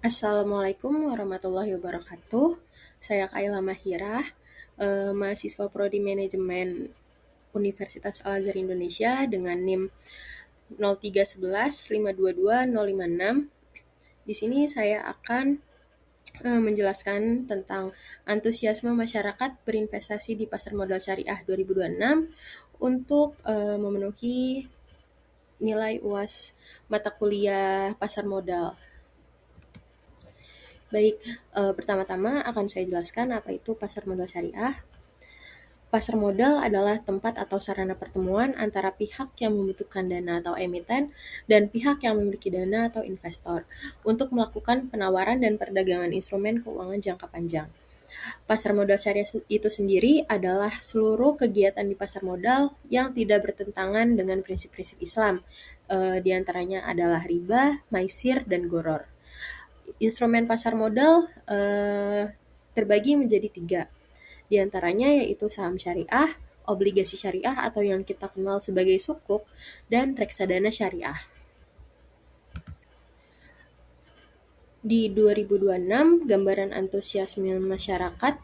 Assalamualaikum warahmatullahi wabarakatuh. Saya Kaila Mahirah, mahasiswa Prodi Manajemen Universitas Al-Azhar Indonesia dengan NIM 0311522056. Di sini saya akan menjelaskan tentang antusiasme masyarakat berinvestasi di pasar modal syariah 2026 untuk memenuhi nilai UAS mata kuliah pasar modal. Baik, pertama-tama akan saya jelaskan apa itu pasar modal syariah. Pasar modal adalah tempat atau sarana pertemuan antara pihak yang membutuhkan dana atau emiten dan pihak yang memiliki dana atau investor untuk melakukan penawaran dan perdagangan instrumen keuangan jangka panjang. Pasar modal syariah itu sendiri adalah seluruh kegiatan di pasar modal yang tidak bertentangan dengan prinsip-prinsip Islam. Di antaranya adalah riba, maisir, dan goror. Instrumen pasar modal terbagi menjadi 3. Di antaranya yaitu saham syariah, obligasi syariah atau yang kita kenal sebagai sukuk, dan reksadana syariah. Di 2026, gambaran antusiasme masyarakat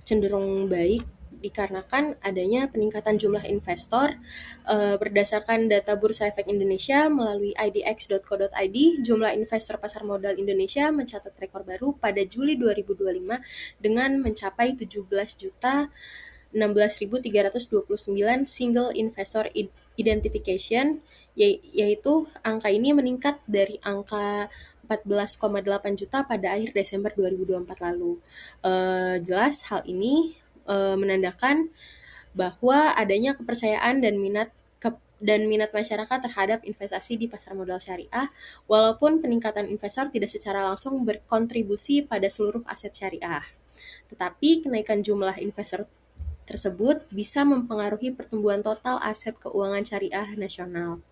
cenderung baik dikarenakan adanya peningkatan jumlah investor. Berdasarkan data Bursa Efek Indonesia melalui idx.co.id, jumlah investor pasar modal Indonesia mencatat rekor baru pada Juli 2025 dengan mencapai 17.016.329 single investor identification, yaitu angka ini meningkat dari angka 14,8 juta pada akhir Desember 2024 lalu. Jelas hal ini menandakan bahwa adanya kepercayaan dan minat masyarakat terhadap investasi di pasar modal syariah, walaupun peningkatan investor tidak secara langsung berkontribusi pada seluruh aset syariah. Tetapi kenaikan jumlah investor tersebut bisa mempengaruhi pertumbuhan total aset keuangan syariah nasional.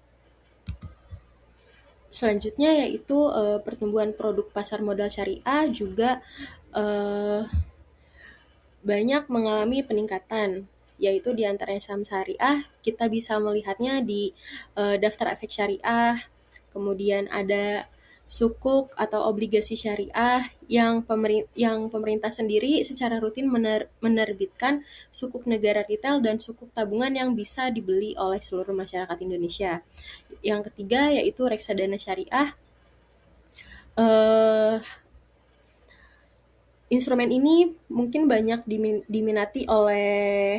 Selanjutnya yaitu pertumbuhan produk pasar modal syariah juga banyak mengalami peningkatan, yaitu di antaranya saham syariah, kita bisa melihatnya di daftar efek syariah, kemudian ada sukuk atau obligasi syariah yang pemerintah sendiri secara rutin menerbitkan sukuk negara retail dan sukuk tabungan yang bisa dibeli oleh seluruh masyarakat Indonesia. Yang ketiga yaitu reksadana syariah. Instrumen ini mungkin banyak diminati oleh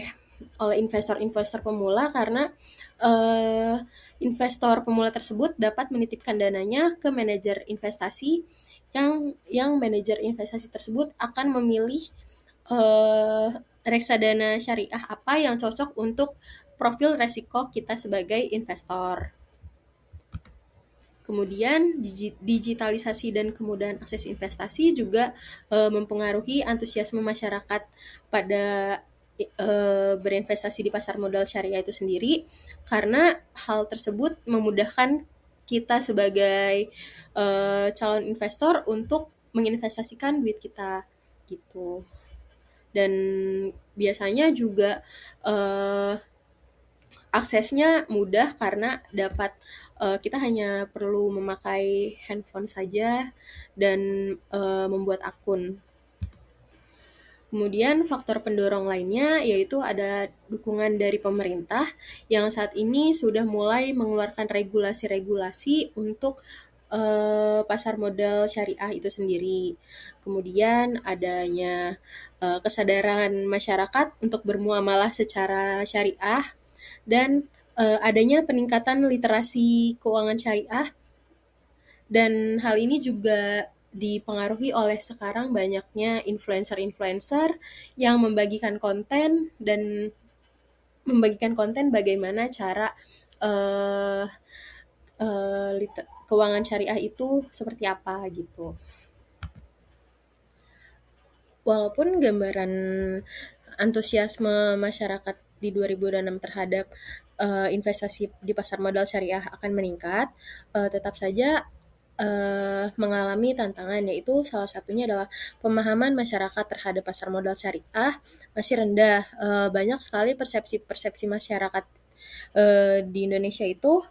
investor-investor pemula karena investor pemula tersebut dapat menitipkan dananya ke manajer investasi yang manajer investasi tersebut akan memilih reksadana syariah apa yang cocok untuk profil resiko kita sebagai investor. Kemudian digitalisasi dan kemudahan akses investasi juga mempengaruhi antusiasme masyarakat pada berinvestasi di pasar modal syariah itu sendiri, karena hal tersebut memudahkan kita sebagai calon investor untuk menginvestasikan duit kita gitu. Dan biasanya juga aksesnya mudah karena dapat kita hanya perlu memakai handphone saja dan membuat akun. Kemudian faktor pendorong lainnya yaitu ada dukungan dari pemerintah yang saat ini sudah mulai mengeluarkan regulasi-regulasi untuk pasar modal syariah itu sendiri. Kemudian adanya kesadaran masyarakat untuk bermuamalah secara syariah dan adanya peningkatan literasi keuangan syariah, dan hal ini juga dipengaruhi oleh sekarang banyaknya influencer-influencer yang membagikan konten bagaimana cara keuangan syariah itu seperti apa gitu. Walaupun gambaran antusiasme masyarakat di 2026 terhadap investasi di pasar modal syariah akan meningkat, tetap saja mengalami tantangan, yaitu salah satunya adalah pemahaman masyarakat terhadap pasar modal syariah masih rendah. Banyak sekali persepsi masyarakat di Indonesia itu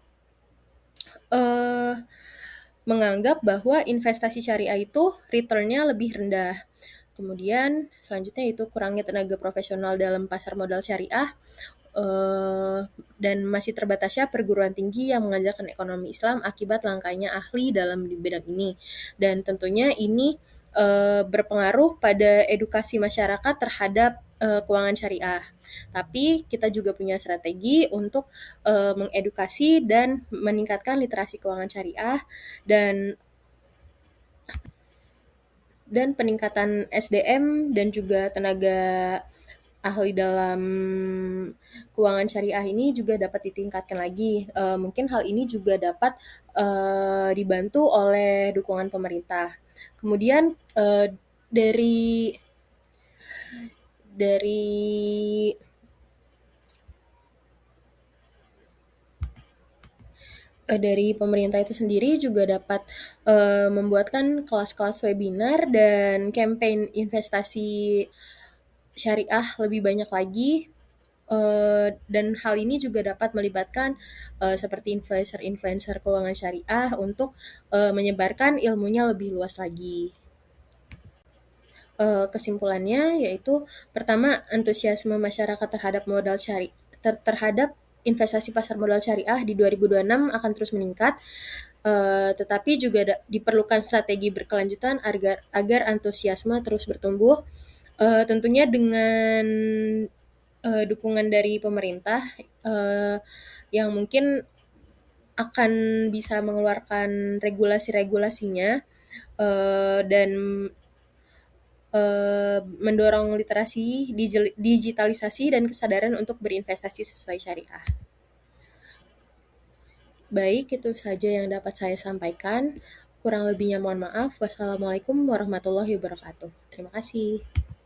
menganggap bahwa investasi syariah itu return-nya lebih rendah. Kemudian selanjutnya itu kurangnya tenaga profesional dalam pasar modal syariah, dan masih terbatasnya perguruan tinggi yang mengajarkan ekonomi Islam akibat langkanya ahli dalam bidang ini. Dan tentunya ini berpengaruh pada edukasi masyarakat terhadap keuangan syariah. Tapi kita juga punya strategi untuk mengedukasi dan meningkatkan literasi keuangan syariah dan peningkatan SDM dan juga tenaga ahli dalam keuangan syariah ini juga dapat ditingkatkan lagi. Mungkin hal ini juga dapat dibantu oleh dukungan pemerintah. Kemudian dari dari dari pemerintah itu sendiri juga dapat membuatkan kelas-kelas webinar dan campaign investasi syariah lebih banyak lagi, dan hal ini juga dapat melibatkan seperti influencer-influencer keuangan syariah untuk menyebarkan ilmunya lebih luas lagi. Kesimpulannya yaitu pertama, antusiasme masyarakat terhadap terhadap investasi pasar modal syariah di 2026 akan terus meningkat, tetapi juga diperlukan strategi berkelanjutan agar antusiasme terus bertumbuh, tentunya dengan dukungan dari pemerintah yang mungkin akan bisa mengeluarkan regulasi-regulasinya, dan mendorong literasi, digitalisasi, dan kesadaran untuk berinvestasi sesuai syariah. Baik, itu saja yang dapat saya sampaikan. Kurang lebihnya mohon maaf. Wassalamualaikum warahmatullahi wabarakatuh. Terima kasih.